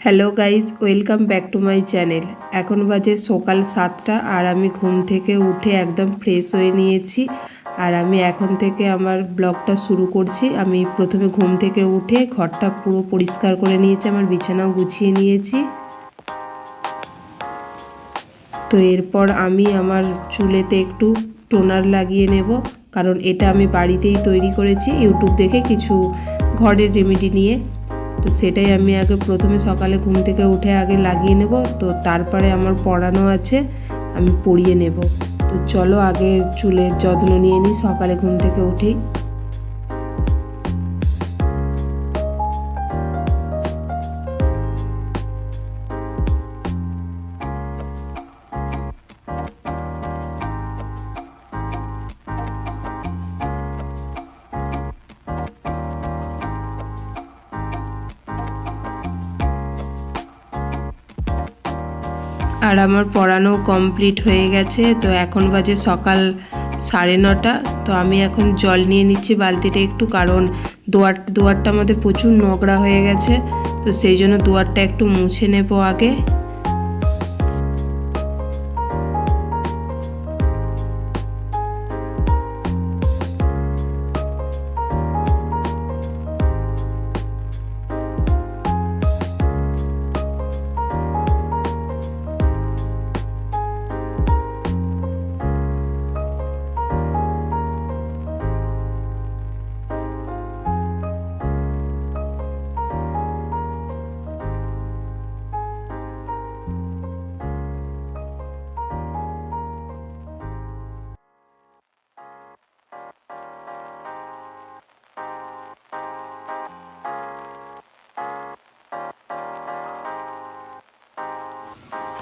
Hello guys, welcome back to my channel. এখন বাজে সকাল 7টা আর আমি ঘুম থেকে উঠে একদম ফ্রেশ হয়ে নিয়েছি। আর আমি এখন থেকে আমার ব্লগটা শুরু করছি। আমি প্রথমে ঘুম থেকে উঠে ঘরটা পুরো পরিষ্কার করে নিয়েছি, আমার বিছানাও গুছিয়ে নিয়েছি। তো এরপর আমি আমার চুলেতে একটু টোনার লাগিয়ে নেব, কারণ এটা আমি বাড়িতেই তৈরি করেছি ইউটিউব দেখে কিছু ঘরের রেমেডি নিয়ে। তো সেটাই আমি আগে প্রথমে সকালে ঘুম থেকে উঠে আগে লাগিয়ে নেব, তো তারপরে আমার পড়ানো আছে, আমি পড়িয়ে নেব। তো চলো আগে চুলের যত্ন নিয়ে নিই সকালে ঘুম থেকে উঠেই। আর আমার পড়ানো কমপ্লিট হয়ে গেছে। তো এখন বাজে সকাল 9:30। তো আমি এখন জল নিয়ে নিচ্ছি বালতিটা একটু, কারণ দুয়ারটা আমাদের প্রচুর নোংরা হয়ে গেছে। তো সেই জন্য দুয়ারটা একটু মুছে নেব আগে।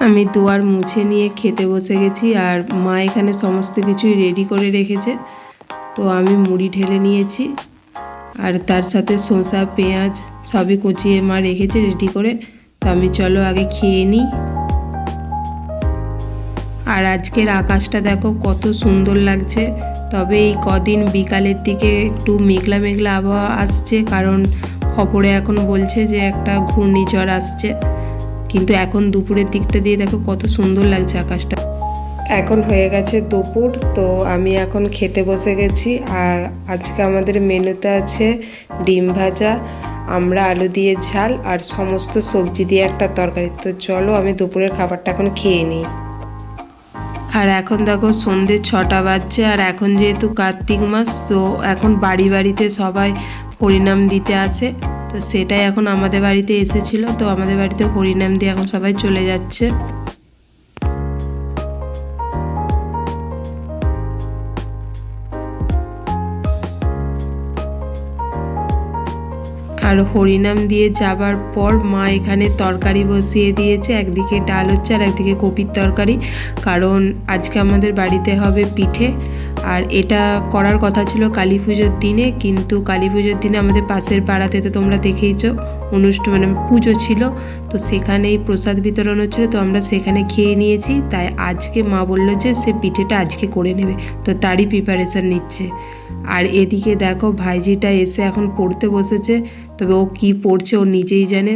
আমি দুয়ার মুছে নিয়ে খেতে বসে গেছি, আর মা এখানে সমস্ত কিছুই রেডি করে রেখেছে। তো আমি মুড়ি ঢেলে নিয়েছি, আর তার সাথে শসা পেঁয়াজ সবই কুচিয়ে মা রেখেছে রেডি করে। তো আমি চলো আগে খেয়ে নিই। আর আজকের আকাশটা দেখো কত সুন্দর লাগছে। তবে এই কদিন বিকালের দিকে একটু মেঘলা মেঘলা আবহাওয়া আসছে, কারণ খবরে এখন বলছে যে একটা ঘূর্ণিঝড় আসছে। কিন্তু এখন দুপুরের দিকটা দিয়ে দেখো কত সুন্দর লাগছে আকাশটা। এখন হয়ে গেছে দুপুর, তো আমি এখন খেতে বসে গেছি। আর আজকে আমাদের মেনুতে আছে ডিম ভাজা, আমরা আলু দিয়ে ঝাল আর সমস্ত সবজি দিয়ে একটা তরকারি। তো চলো আমি দুপুরের খাবারটা এখন খেয়ে নিই। আর এখন দেখো সন্ধ্যে 6টা বাজছে। আর এখন যেহেতু কার্তিক মাস, তো এখন বাড়ি বাড়িতে সবাই হরিনাম দিতে আসে। তো সেটাই এখন আমাদের বাড়িতে এসেছিল। তো আমাদের বাড়িতে হরিনাম দিয়ে এখন সবাই চলে যাচ্ছে। আর হরিনাম দিয়ে যাবার পর মা এখানে তরকারি বসিয়ে দিয়েছে, একদিকে ডাল হচ্ছে আর একদিকে কপির তরকারি, কারণ আজকে আমাদের বাড়িতে হবে পিঠে। আর এটা করার কথা ছিল কালী পুজোর দিনে, কিন্তু কালী পুজোর দিনে আমাদের পাশের পাড়াতে তো তোমরা দেখেইছো অনুষ্ঠান মানে পুজো ছিল, তো সেখানেই প্রসাদ বিতরণ হচ্ছিল। তো আমরা সেখানে খেয়ে নিয়েছি, তাই আজকে মা বললো যে সে পিঠেটা আজকে করে নেবে, তো তারই প্রিপারেশান নিচ্ছে। আর এদিকে দেখো ভাইজিটা এসে এখন পড়তে বসেছে, তবে ও কি পড়ছে ও নিজেই জানে।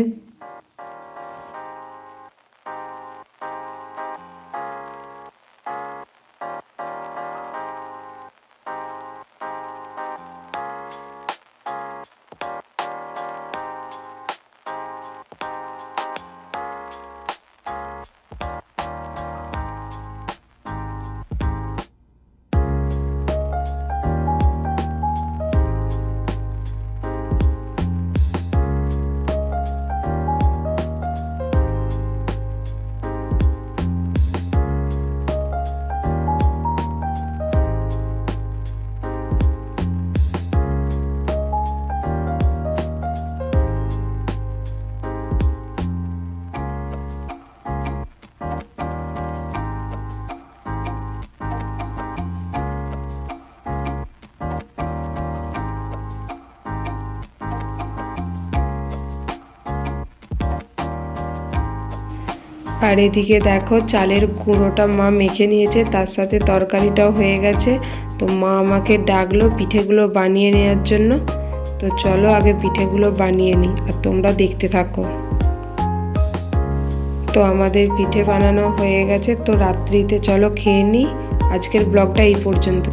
আর এদিকে দেখো চালের গুঁড়োটা মা মেখে নিয়েছে, তার সাথে তরকারিটাও হয়ে গেছে। তো মা আমাকে ডাকলো পিঠেগুলো বানিয়ে নেওয়ার জন্য। তো চলো আগে পিঠেগুলো বানিয়ে নিই আর তোমরা দেখতে থাকো। তো আমাদের পিঠে বানানো হয়ে গেছে, তো রাত্রিতে চলো খেয়ে নিই। আজকের ব্লগটা এই পর্যন্ত।